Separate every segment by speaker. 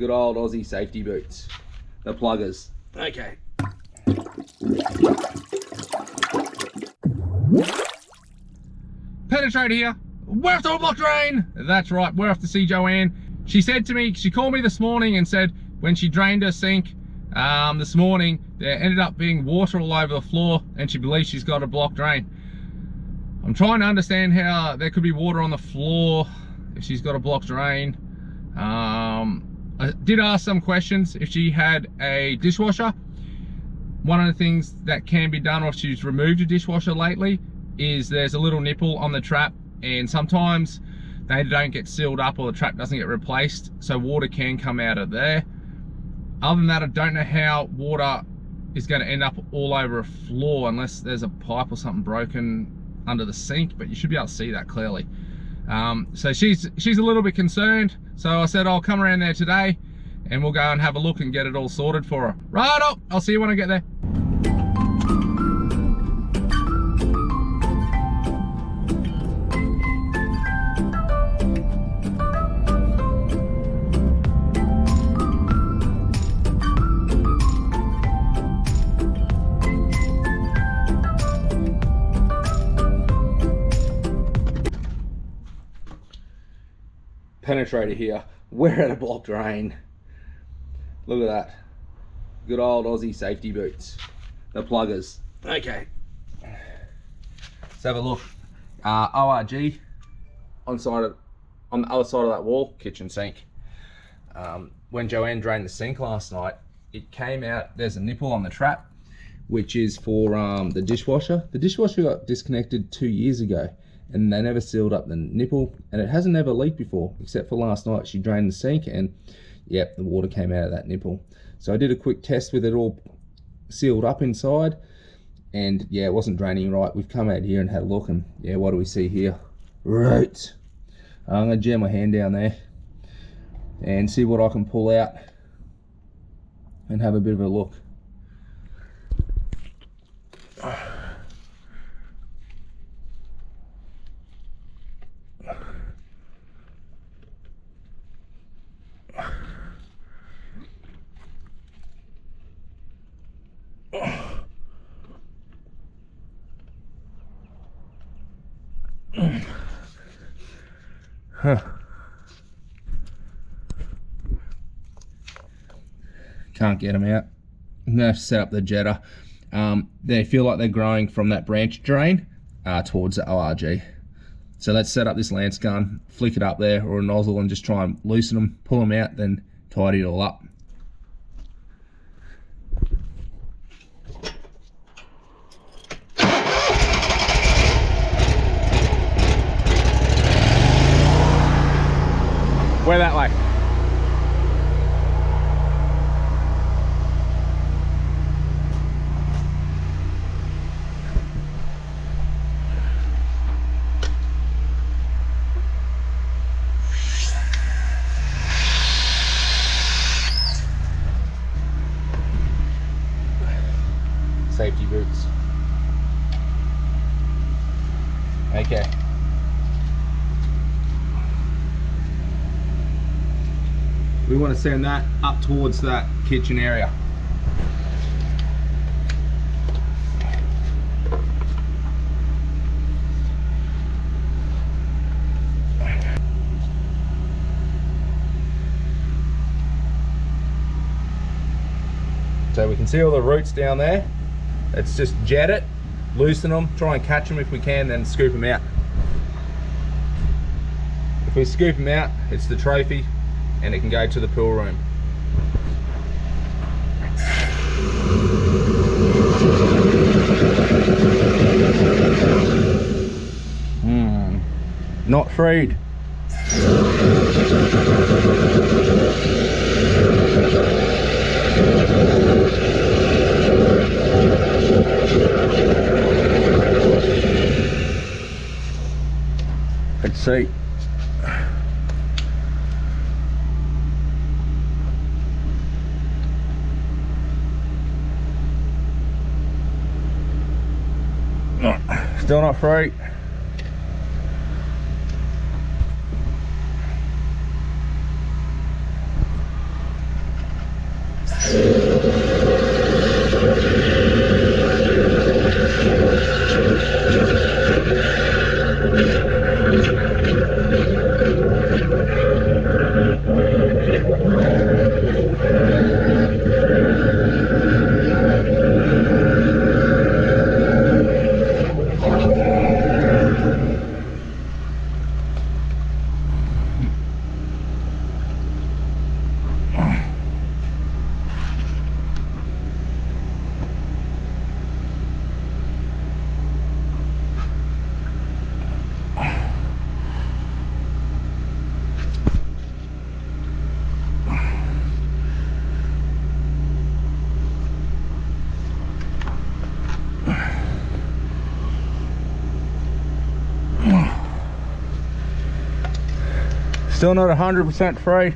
Speaker 1: Good old Aussie safety boots. The pluggers. Okay. Penetrator here. We're off to a block drain. That's right, we're off to see Joanne. She said to me, she called me this morning and said when she drained her sink this morning, there ended up being water all over the floor and she believes she's got a block drain. I'm trying to understand how there could be water on the floor if she's got a blocked drain. I did ask some questions if she had a dishwasher. One of the things that can be done, or if she's removed a dishwasher lately, is there's a little nipple on the trap, and sometimes they don't get sealed up or the trap doesn't get replaced, so water can come out of there. Other than that, I don't know how water is going to end up all over a floor unless there's a pipe or something broken under the sink, but you should be able to see that clearly. So she's a little bit concerned, so I said I'll come around there today and we'll go and have a look and get it all sorted for her. Right, I'll see you when I get there. Penetrator here. We're at a block drain. Look at that. Good old Aussie safety boots. The pluggers. Okay. Let's have a look. ORG on the other side of that wall, kitchen sink. When Joanne drained the sink last night, it came out, there's a nipple on the trap, which is for the dishwasher. The dishwasher got disconnected 2 years ago and they never sealed up the nipple, and it hasn't ever leaked before, except for last night. She drained the sink and yep, the water came out of that nipple. So I did a quick test with it all sealed up inside, and yeah, it wasn't draining right. We've come out here and had a look, and yeah, what do we see here? Right. I'm gonna jam my hand down there and see what I can pull out and have a bit of a look. Can't get them out. I'm gonna have to set up the jetter. They feel like they're growing from that branch drain towards the ORG. So let's set up this lance gun, flick it up there, or a nozzle, and just try and loosen them, pull them out, then tidy it all up. We're that way. Safety boots. Okay. We want to send that up towards that kitchen area. So we can see all the roots down there. Let's just jet it, loosen them, try and catch them if we can, then scoop them out. If we scoop them out, it's the trophy and it can go to the pool room. Not freed. Let's see. Still not free. Still not 100% free.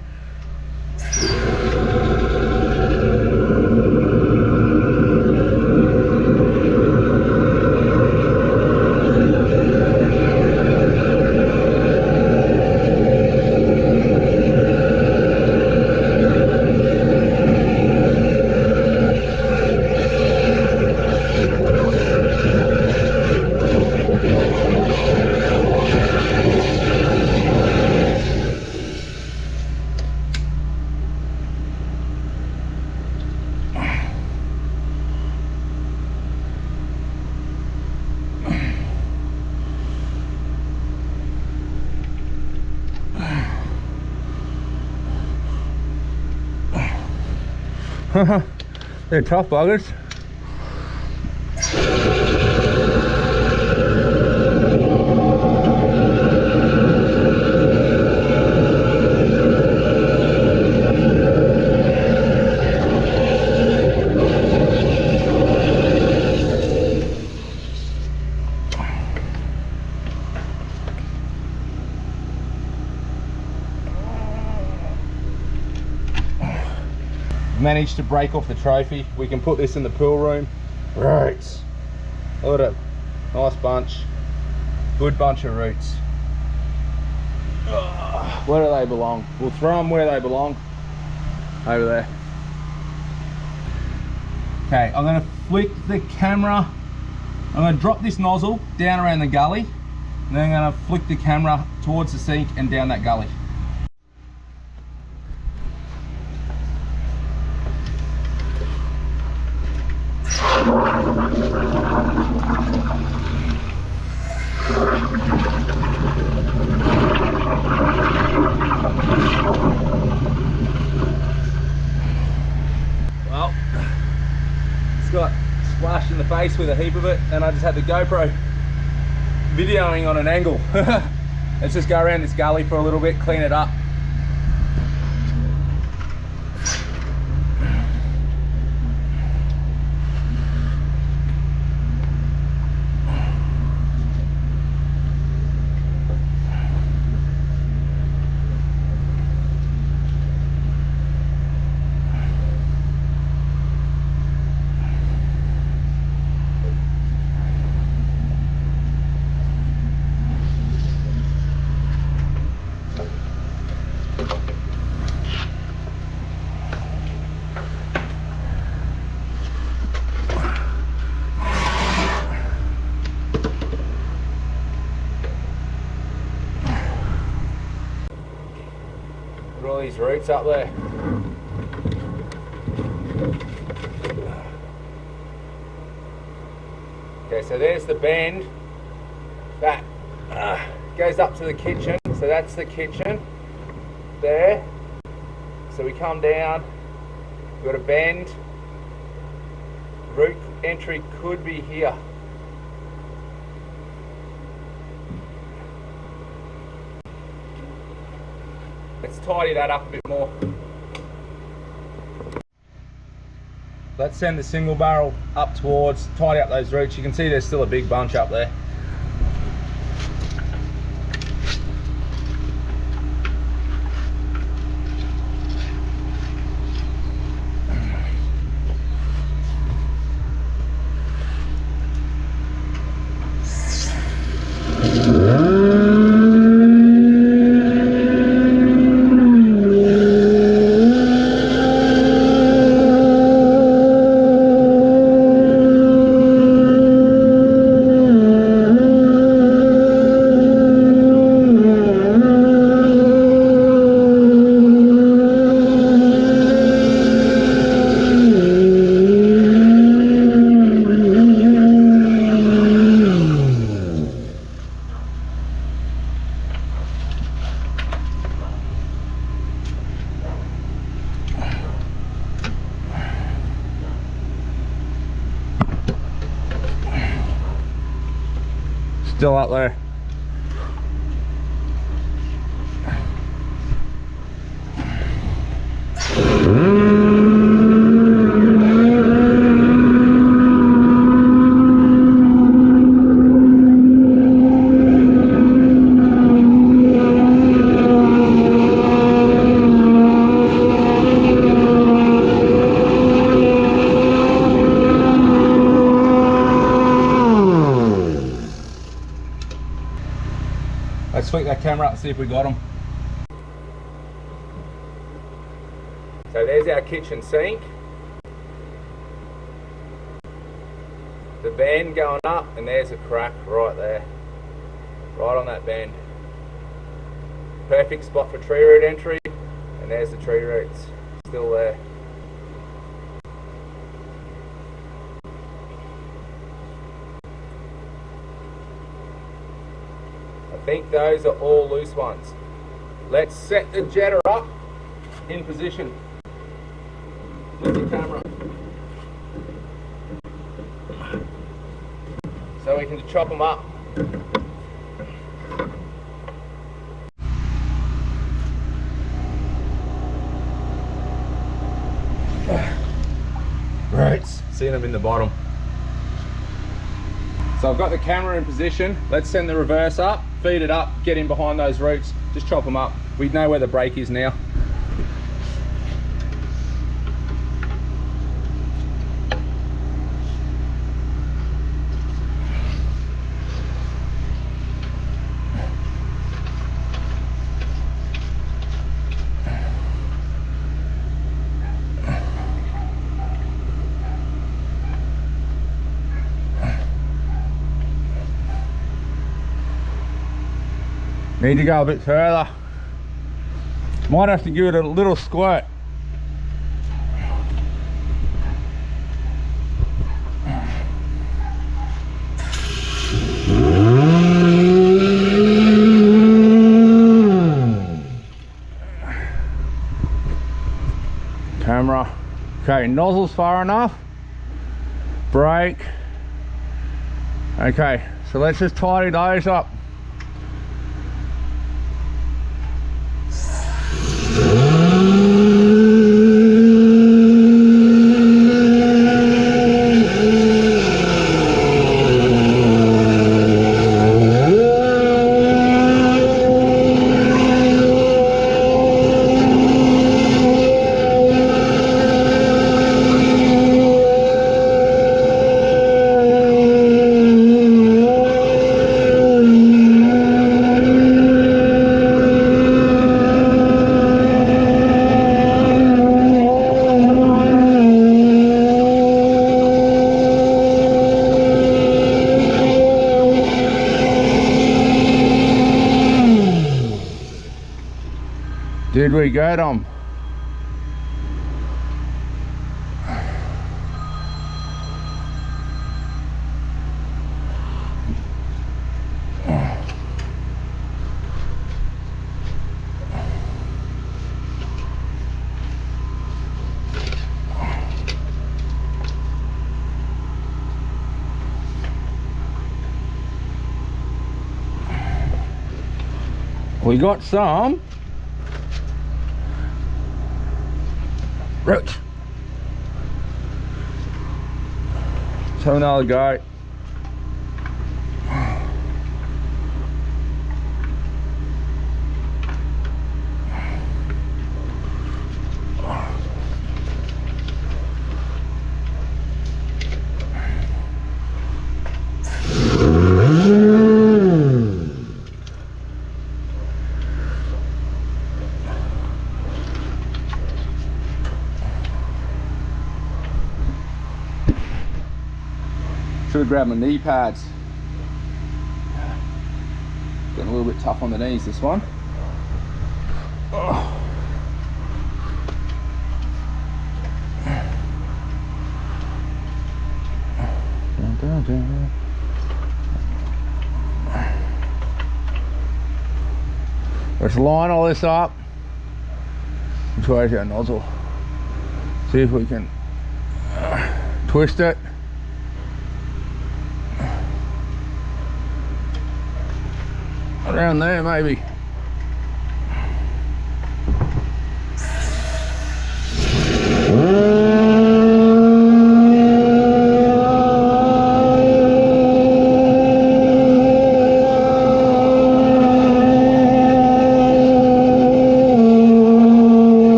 Speaker 1: They're tough buggers. Managed to break off the trophy. We can put this in the pool room. Roots. Look at it. Nice bunch. Good bunch of roots. Where do they belong? We'll throw them where they belong. Over there. Okay, I'm going to flick the camera. I'm going to drop this nozzle down around the gully. And then I'm going to flick the camera towards the sink and down that gully. Well, it's got splashed in the face with a heap of it, and I just had the GoPro videoing on an angle. Let's just go around this gully for a little bit, clean it up. All these roots up there. Okay, so there's the bend that goes up to the kitchen. So that's the kitchen there. So we come down, we've got a bend. Root entry could be here. Let's tidy that up a bit more. Let's send the single barrel up towards, tidy up those roots. You can see there's still a big bunch up there. Still up there. Let's flick that camera up and see if we got them. So there's our kitchen sink. The bend going up, and there's a crack right there. Right on that bend. Perfect spot for tree root entry, and there's the tree roots still there. I think those are all loose ones. Let's set the jetter up in position. Flip the camera. So we can chop them up. Right, seeing them in the bottom. So I've got the camera in position. Let's send the reverse up, feed it up, get in behind those roots, just chop them up. We know where the break is now. Need to go a bit further. Might have to give it a little squirt. Camera. Okay, nozzle's far enough. Brake. Okay, so let's just tidy those up. Did we get them? We got some. Roach. Let's have another go. Should have grabbed my knee pads. Getting a little bit tough on the knees, this one. Oh. Let's line all this up. Which way is our nozzle? See if we can twist it. Around there maybe.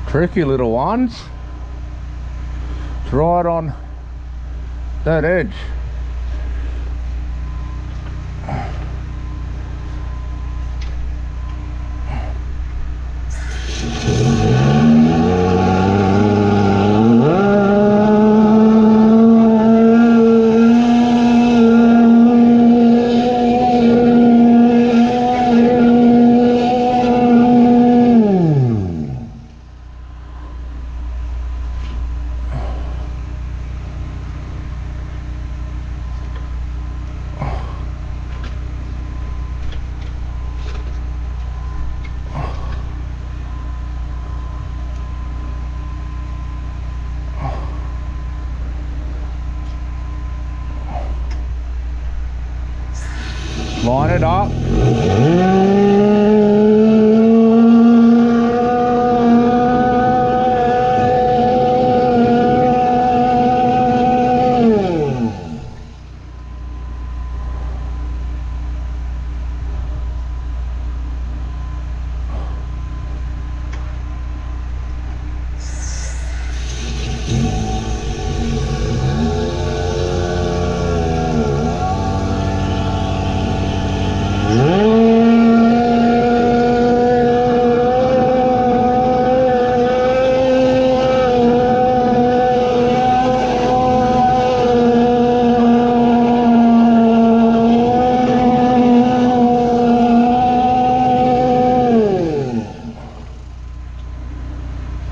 Speaker 1: Tricky little ones. It's right on that edge. Line it up.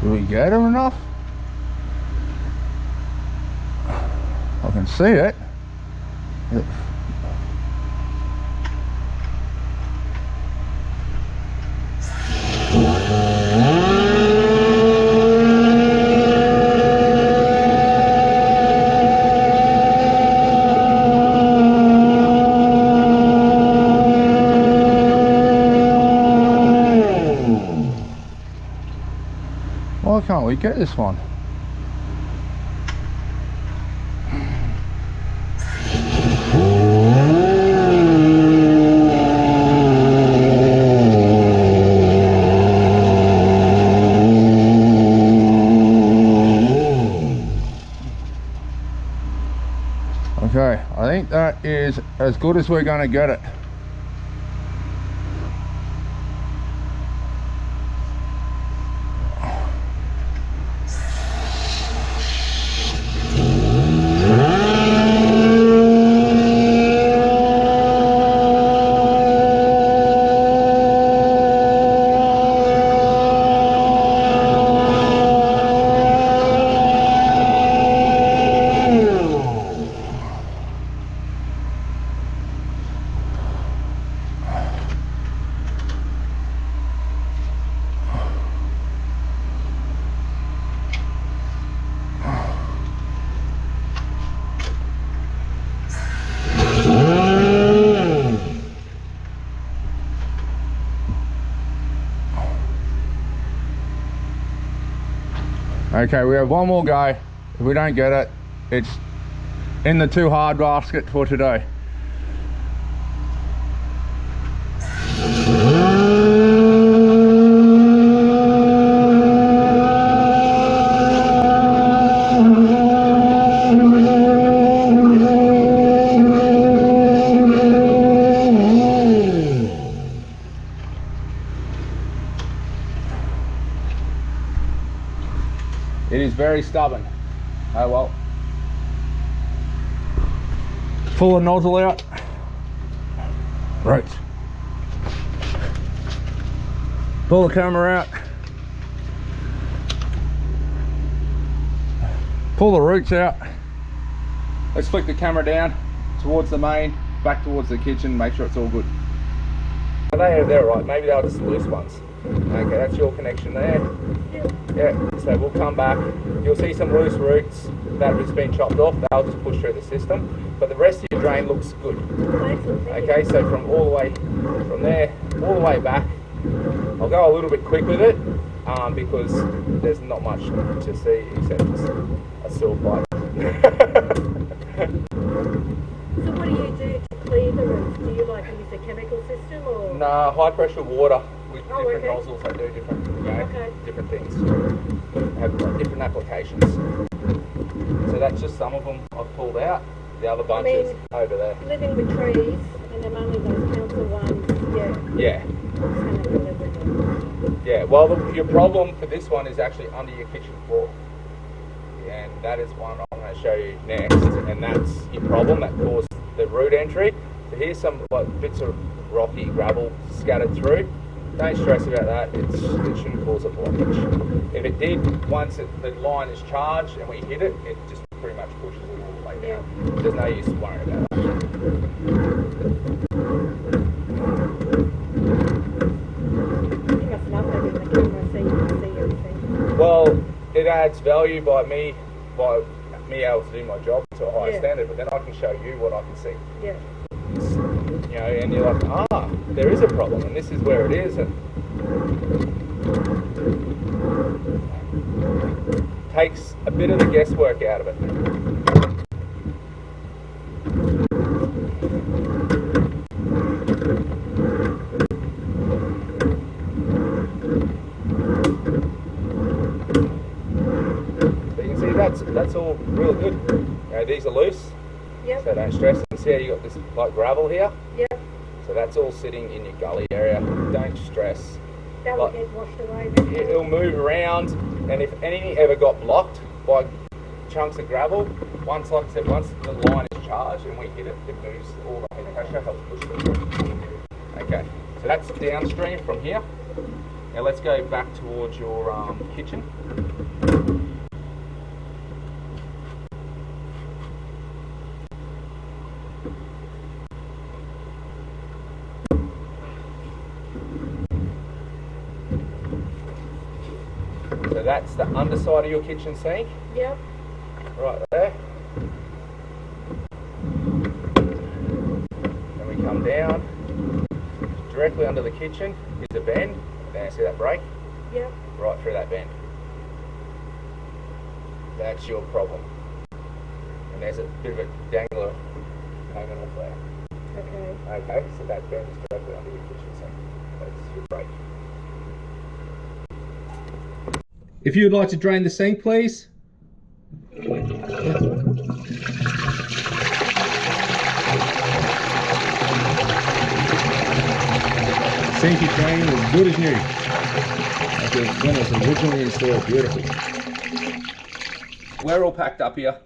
Speaker 1: Did we get him enough? I can see it. Why can't we get this one? Okay, I think that is as good as we're going to get it. Okay, we have one more go. If we don't get it, it's in the too hard basket for today. It is very stubborn. Oh well. Pull the nozzle out. Right. Pull the camera out. Pull the roots out. Let's flick the camera down towards the main, back towards the kitchen, make sure it's all good. They're right, maybe they're just loose ones. Okay, that's your connection there. Yeah, so we'll come back. You'll see some loose roots that has been chopped off. They'll just push through the system. But the rest of your drain looks good. Okay, so from all the way, from there, all the way back. I'll go a little bit quick with it because there's not much to see except just a sill pipe.
Speaker 2: So what do you do to clear the roots? Do you like use a chemical system or?
Speaker 1: No, high pressure water with different
Speaker 2: okay.
Speaker 1: nozzles that do different, you know,
Speaker 2: Okay.
Speaker 1: different things. Have like different applications. So that's just some of them I've pulled out. The other bunch is over there.
Speaker 2: Living with trees and then only those council ones, yeah.
Speaker 1: Yeah, well your problem for this one is actually under your kitchen floor. And that is one I'm going to show you next, and that's your problem that caused the root entry. So here's some like bits of rocky gravel scattered through. Don't stress about that, it shouldn't cause a blockage. If it did, once the line is charged and we hit it, it just pretty much pushes it all the way down. Yeah. There's no use worrying about that.
Speaker 2: You must love having the camera so you can see everything.
Speaker 1: Well, it adds value by me able to do my job to a higher standard, but then I can show you what I can see.
Speaker 2: Yeah.
Speaker 1: You know, and you're like, there is a problem, and this is where it is, and takes a bit of the guesswork out of it. That's all real good. You know, these are loose, so don't stress. And see how you got this like gravel here?
Speaker 2: Yep.
Speaker 1: So that's all sitting in your gully area. Don't stress.
Speaker 2: That will get washed away.
Speaker 1: It'll move around, and if anything ever got blocked by chunks of gravel, once, like I said, once the line is charged and we hit it, it moves all the head pressure, helps push it through. Okay, so that's downstream from here. Now let's go back towards your kitchen. So that's the underside of your kitchen sink.
Speaker 2: Yep.
Speaker 1: Right there. Then we come down. Directly under the kitchen is a bend. Now see that break?
Speaker 2: Yep.
Speaker 1: Right through that bend. That's your problem. And there's a bit of a dangler hanging off there.
Speaker 2: Okay.
Speaker 1: Okay, so that bend is directly under your kitchen sink. That's your break. If you would like to drain the sink, please. Sink is draining as good as new. Like when it was originally installed, beautiful. We're all packed up here.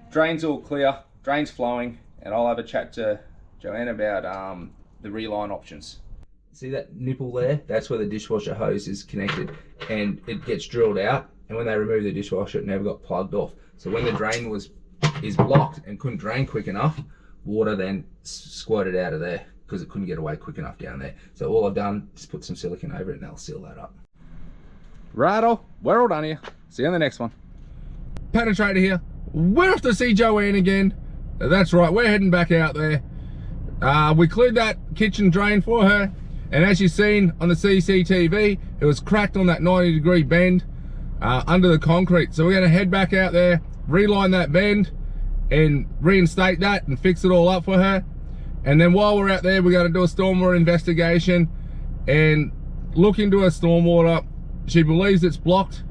Speaker 1: Drain's all clear, drain's flowing, and I'll have a chat to Joanne about the reline options. See that nipple there? That's where the dishwasher hose is connected, and it gets drilled out, and when they remove the dishwasher it never got plugged off. So when the drain is blocked and couldn't drain quick enough, water then squirted out of there because it couldn't get away quick enough down there. So all I've done is put some silicone over it and they'll seal that up. Righto, we're all done here. See you on the next one. Penetrator here. We're off to see Joanne again. That's right, we're heading back out there. We cleared that kitchen drain for her, and as you've seen on the CCTV, it was cracked on that 90-degree bend. under the concrete. So we're going to head back out there, reline that bend and reinstate that and fix it all up for her. And then while we're out there, we're going to do a stormwater investigation and look into her stormwater. She believes it's blocked,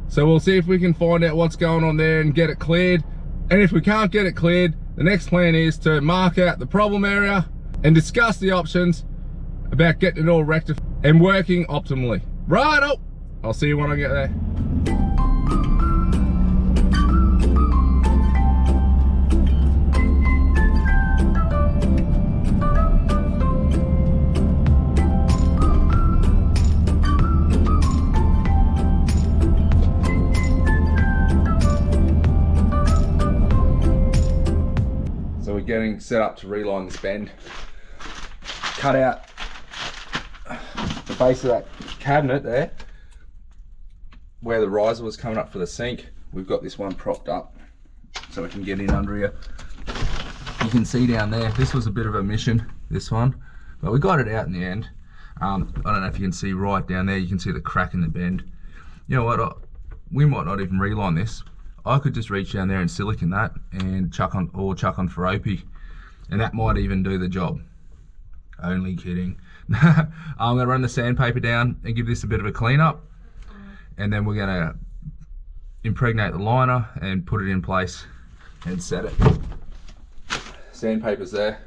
Speaker 1: so we'll see if we can find out what's going on there and get it cleared. And if we can't get it cleared, the next plan is to mark out the problem area and discuss the options about getting it all rectified and working optimally. Righto! I'll see you when I get there. So we're getting set up to reline this bend. Cut out the base of that cabinet there where the riser was coming up for the sink. We've got this one propped up so we can get in under here. You can see down there, this was a bit of a mission, this one, but we got it out in the end. I don't know if you can see right down there, you can see the crack in the bend. You know what, we might not even reline this. I could just reach down there and silicone that and chuck on for Opie, and that might even do the job. Only kidding. I'm going to run the sandpaper down and give this a bit of a clean up, and then we're going to impregnate the liner and put it in place and set it. Sandpaper's there.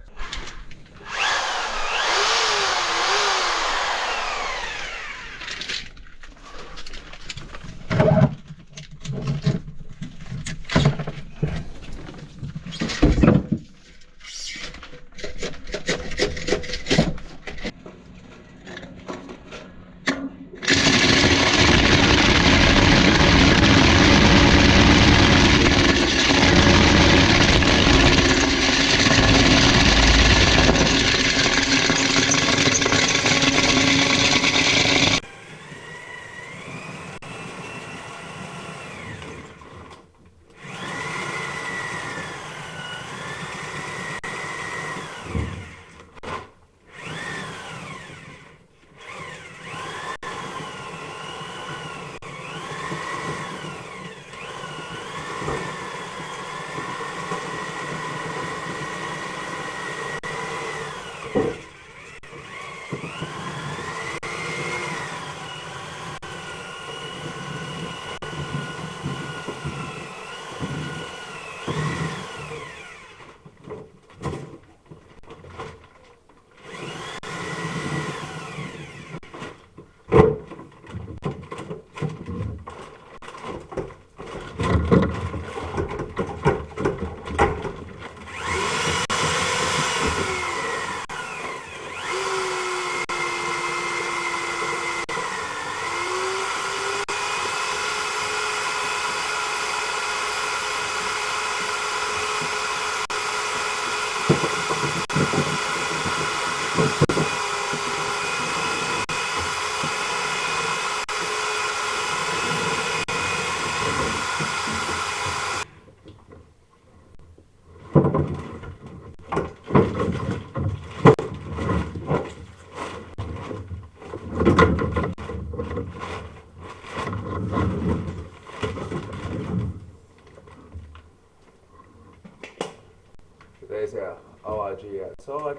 Speaker 1: There's our ORG outside.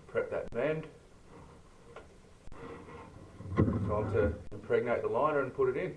Speaker 1: Prep that bend. Time to impregnate the liner and put it in.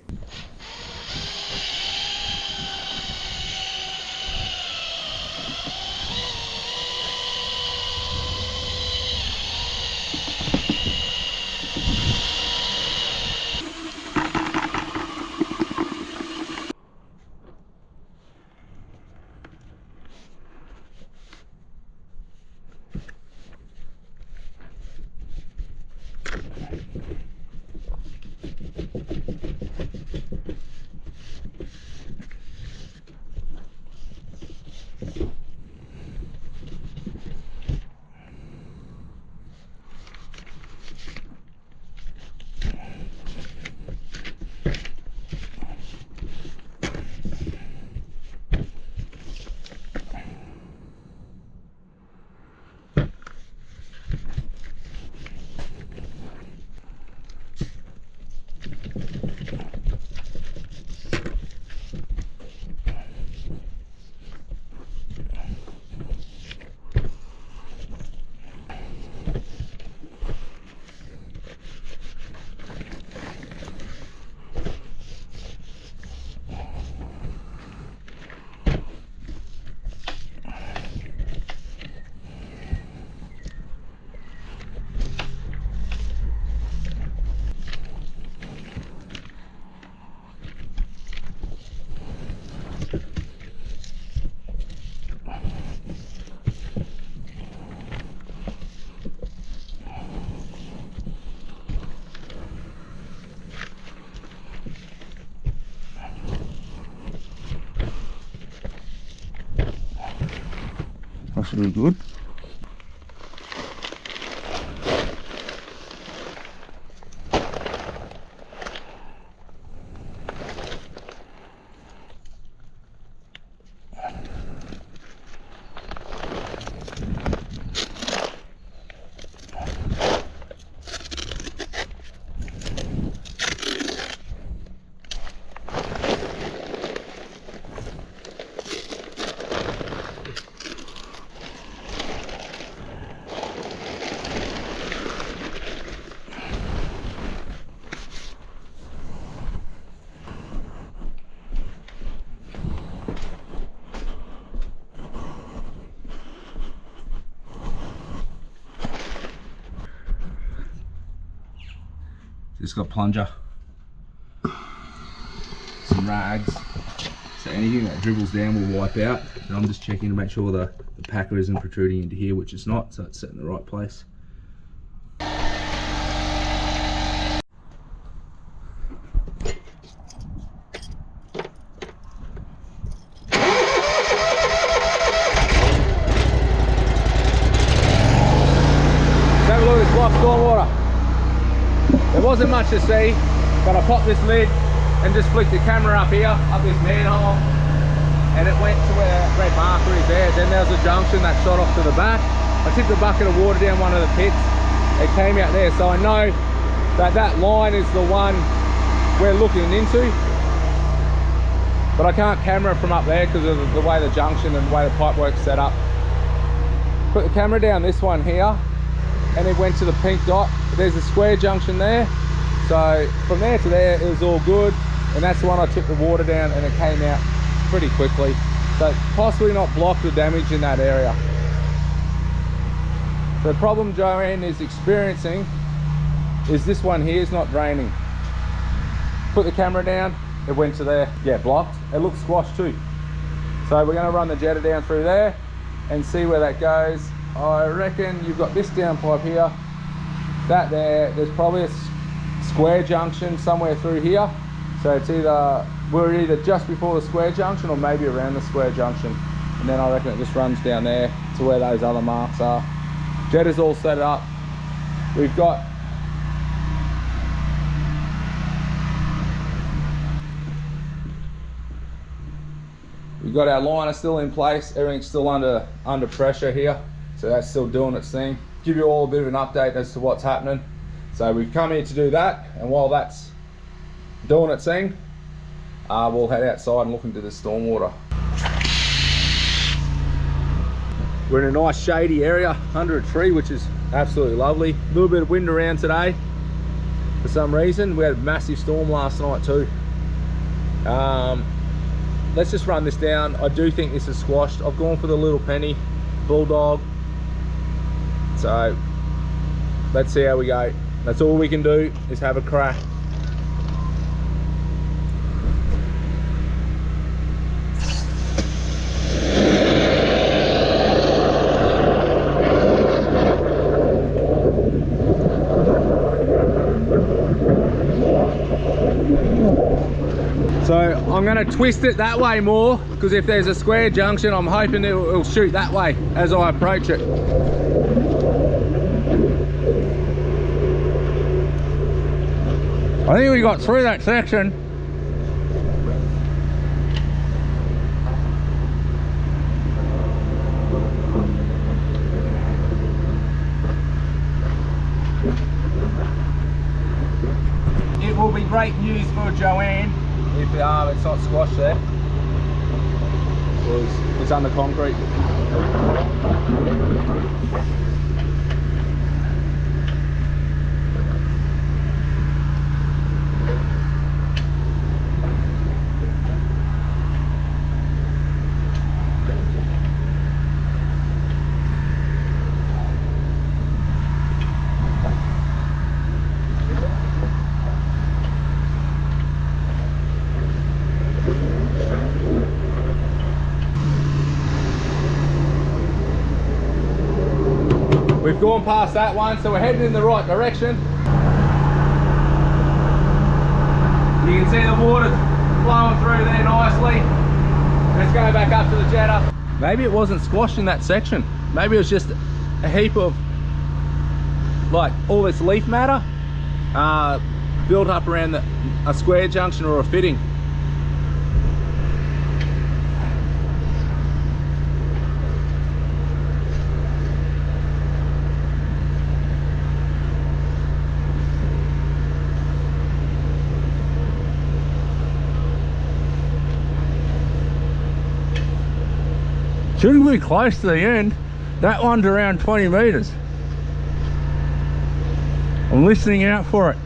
Speaker 1: Very good. Just got a plunger, some rags, so anything that dribbles down will wipe out. And I'm just checking to make sure the packer isn't protruding into here, which it's not, so it's set in the right place. Have a look at this block stormwater. There wasn't much to see, but I popped this lid and just flicked the camera up here, up this manhole, and it went to where that red marker is there. Then there was a junction that shot off to the back. I tipped a bucket of water down one of the pits. It came out there, so I know that that line is the one we're looking into. But I can't camera from up there because of the way the junction and the way the pipework's set up. Put the camera down this one here, and it went to the pink dot. There's a square junction there, so from there to there it was all good, and that's the one I took the water down and it came out pretty quickly, so possibly not blocked or damaged in that area. The problem Joanne is experiencing is this one here is not draining. Put the camera down, it went to there, yeah, blocked. It looks squashed too, so we're going to run the jetter down through there and see where that goes. I reckon you've got this downpipe here, that there's probably a square junction somewhere through here, so it's we're either just before the square junction or maybe around the square junction, and then I reckon it just runs down there to where those other marks are. Jetter's all set up. We've got our liner still in place, everything's still under pressure here, so that's still doing its thing. Give you all a bit of an update as to what's happening. So we've come here to do that, and while that's doing its thing, we'll head outside and look into the stormwater. We're in a nice shady area under a tree, which is absolutely lovely. A little bit of wind around today for some reason. We had a massive storm last night too. Let's just run this down. I do think this is squashed. I've gone for the little penny bulldog, so let's see how we go. That's all we can do, is have a crack. So I'm going to twist it that way more, because if there's a square junction, I'm hoping it'll shoot that way as I approach it. I think we got through that section. It will be great news for Joanne if it's not squashed there, because it's under concrete. We've gone past that one, so we're heading in the right direction. You can see the water flowing through there nicely. Let's go back up to the jetter. Maybe it wasn't squashed in that section. Maybe it was just a heap of like all this leaf matter built up around a square junction or a fitting. Shouldn't be close to the end. That one's around 20 meters. I'm listening out for it.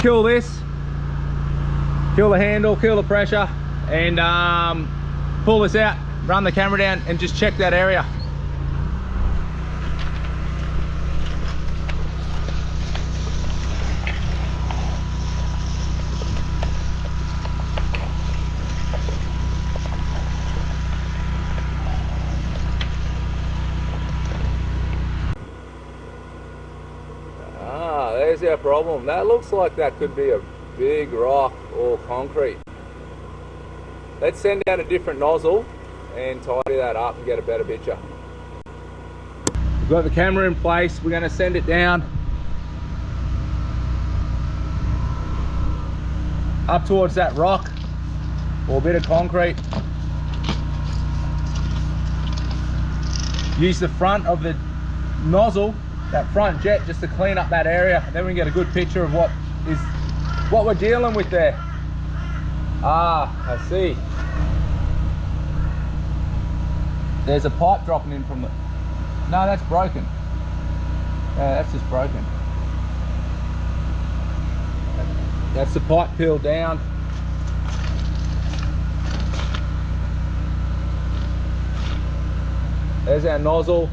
Speaker 1: Kill this, kill the handle, kill the pressure, and pull this out, run the camera down and just check that area. There's our problem. That looks like that could be a big rock or concrete. Let's send down a different nozzle and tidy that up and get a better picture. We've got the camera in place. We're going to send it down up towards that rock or a bit of concrete. Use the front of the nozzle, that front jet, just to clean up that area, and then we can get a good picture of what we're dealing with there. Ah, I see. There's a pipe dropping in from the... No, that's broken. That's just broken. That's the pipe peeled down. There's our nozzle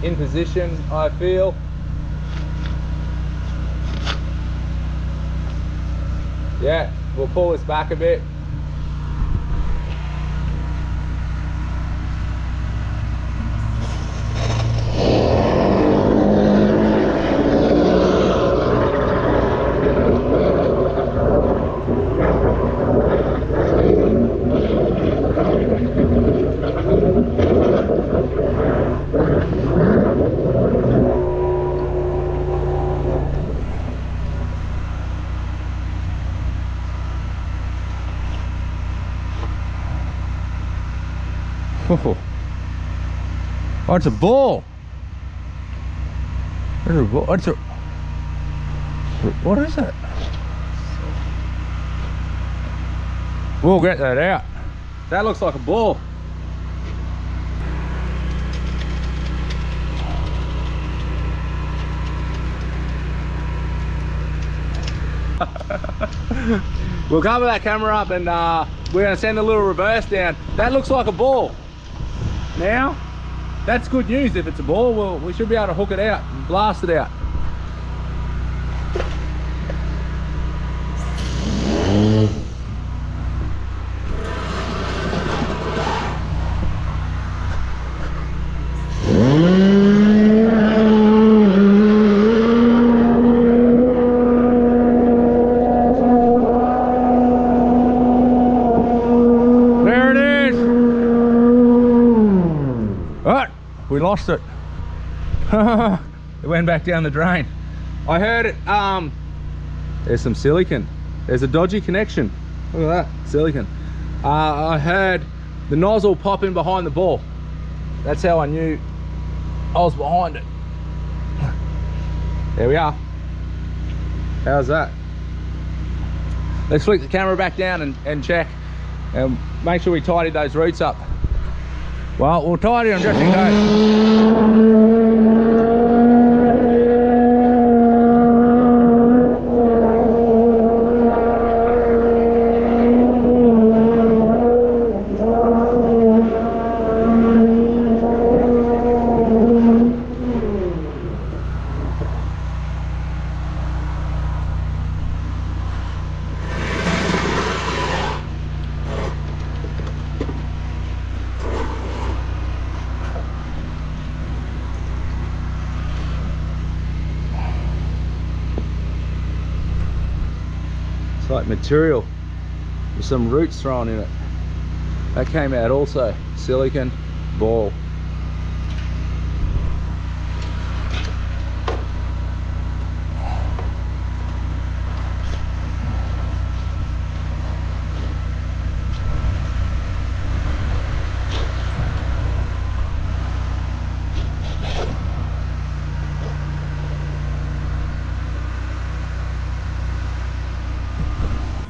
Speaker 1: in position, I feel. Yeah, we'll pull this back a bit. Oh, it's a bull. There's a bull. What is it? We'll get that out. That looks like a bull. We'll cover that camera up and we're going to send a little reverse down. That looks like a bull. Now, that's good news. If it's a ball, well, we should be able to hook it out and blast it out. We lost it. It went back down the drain. I heard it. There's some silicon. There's a dodgy connection. Look at that, silicon. I heard the nozzle pop in behind the ball. That's how I knew I was behind it. There we are. How's that? Let's flick the camera back down and check and make sure we tidy those roots up. Well, we'll tidy them just in case.
Speaker 3: like material with some roots thrown in it. That came out also, silicon ball.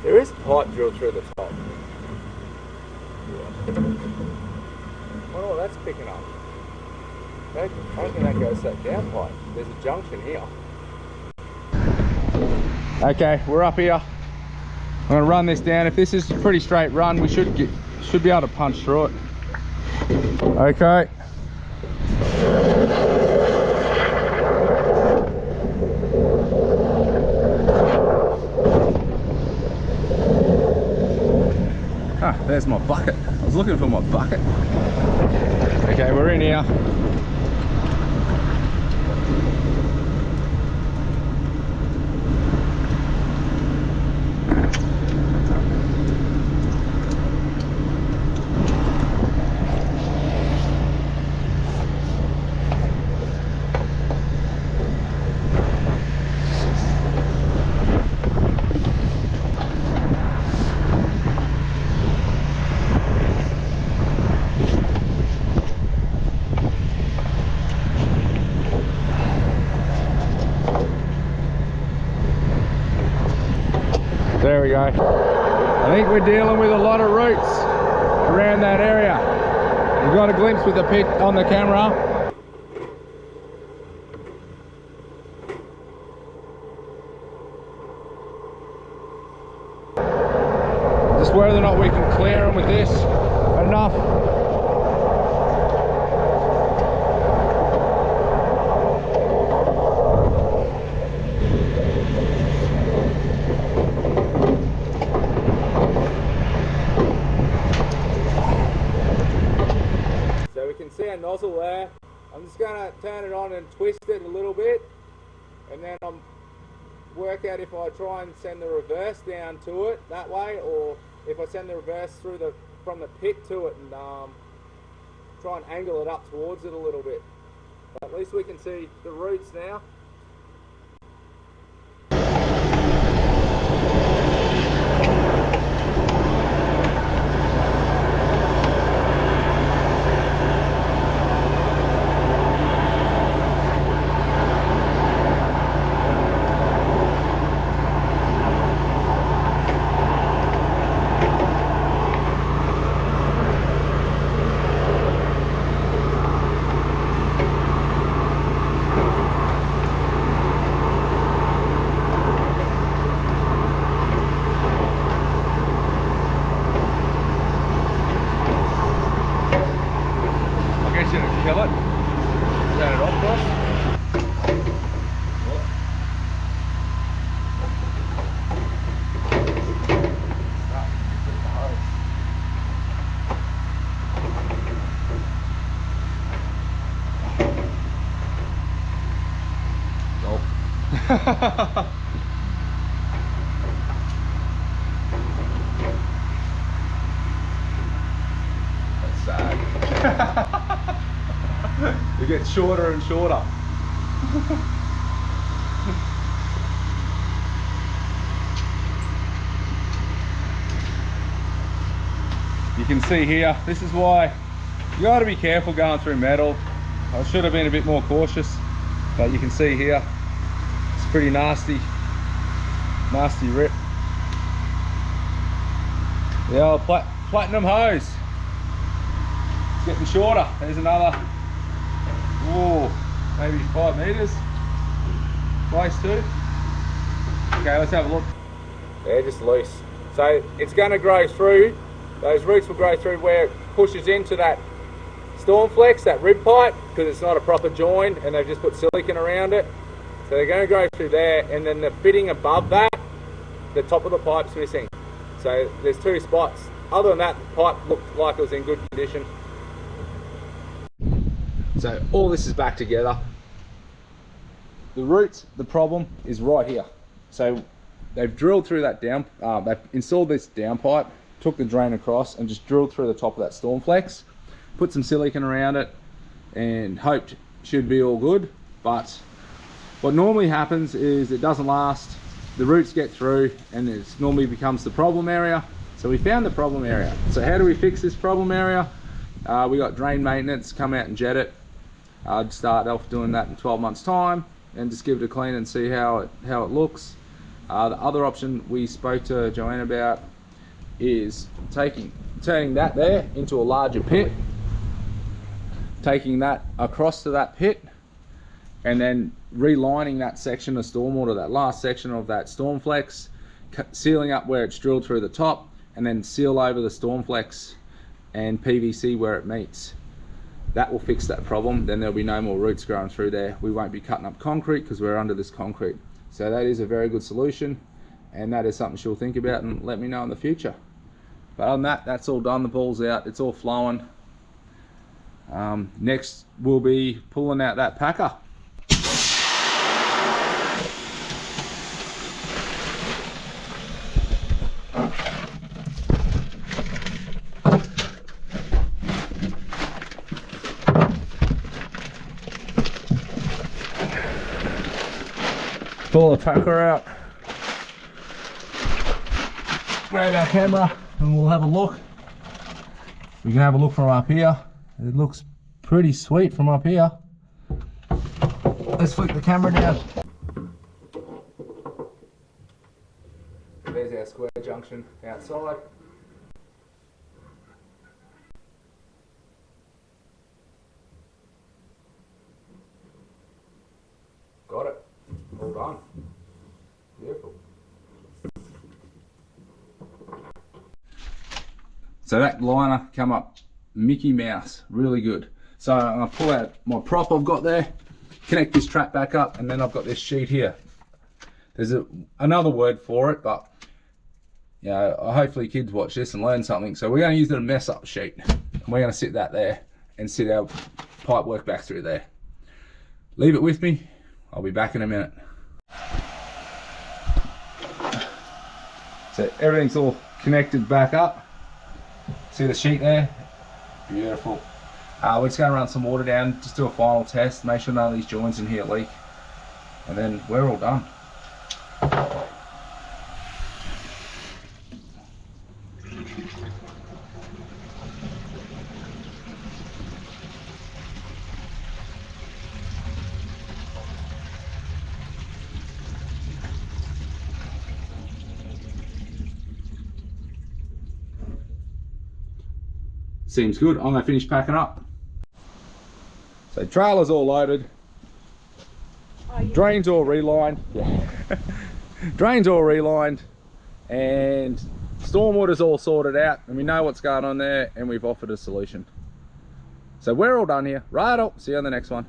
Speaker 3: There is pipe drilled through the top. I wonder what that's picking up. I don't think that goes to that down pipe. There's a junction here. Okay, we're up here. I'm gonna run this down. If this is a pretty straight run, we should be able to punch through it. Okay. Ah, there's my bucket. I was looking for my bucket. Okay, we're in here. There we go. I think we're dealing with a lot of roots around that area. We've got a glimpse with the pit on the camera. Just whether or not we can clear them with this enough. Nozzle there. I'm just going to turn it on and twist it a little bit, and then I'm work out if I try and send the reverse down to it that way, or if I send the reverse through from the pit to it and try and angle it up towards it a little bit. But at least we can see the roots now. Kill it. Turn it off, boss. Nope. That's sad. It gets shorter and shorter. You can see here, this is why you got to be careful going through metal. I should have been a bit more cautious, but you can see here, it's pretty nasty rip. The old platinum hose. It's getting shorter. There's another, maybe 5 meters. Close to. Okay, let's have a look. They're just loose. So it's going to grow through, those roots will grow through where it pushes into that storm flex, that rib pipe, because it's not a proper join and they've just put silicone around it. So they're going to grow through there, and then the fitting above that, the top of the pipe's missing. So there's 2 spots. Other than that, the pipe looked like it was in good condition. So all this is back together. The root, the problem is right here. So they've drilled through that down, they've installed this down pipe, took the drain across and just drilled through the top of that Stormflex, put some silicone around it and hoped should be all good. But what normally happens is it doesn't last, the roots get through and it normally becomes the problem area. So we found the problem area. So how do we fix this problem area? We got drain maintenance come out and jet it. I'd start off doing that in 12 months time and just give it a clean and see how it looks. The other option we spoke to Joanne about is turning that there into a larger pit, taking that across to that pit, and then relining that section of stormwater, that last section of that Stormflex, sealing up where it's drilled through the top, and then seal over the Stormflex and PVC where it meets. That will fix that problem. Then there'll be no more roots growing through there. We won't be cutting up concrete because we're under this concrete. So that is a very good solution, and that is something she'll think about and let me know in the future. But other than that, that's all done. The ball's out, it's all flowing. Next we'll be pulling out that packer. Pull the packer out, grab our camera and we'll have a look. We can have a look from up here. It looks pretty sweet from up here. Let's flick the camera down. There's our square junction outside. Got it. All done. Beautiful. So that liner come up Mickey Mouse, really good. So I'm gonna pull out my prop I've got there, connect this trap back up, and then I've got this sheet here. There's another word for it, but you know, hopefully kids watch this and learn something. So we're gonna use the mess up sheet. And we're gonna sit that there and sit our pipe work back through there. Leave it with me. I'll be back in a minute. So everything's all connected back up. See the sheet there? Beautiful. We're just going to run some water down, just do a final test, make sure none of these joints in here leak, and then we're all done. Seems good. I'm going to finish packing up. So trailer's all loaded. Drain's all relined. Yeah. Drain's all relined. And stormwater's all sorted out. And we know what's going on there. And we've offered a solution. So we're all done here. Right up. See you on the next one.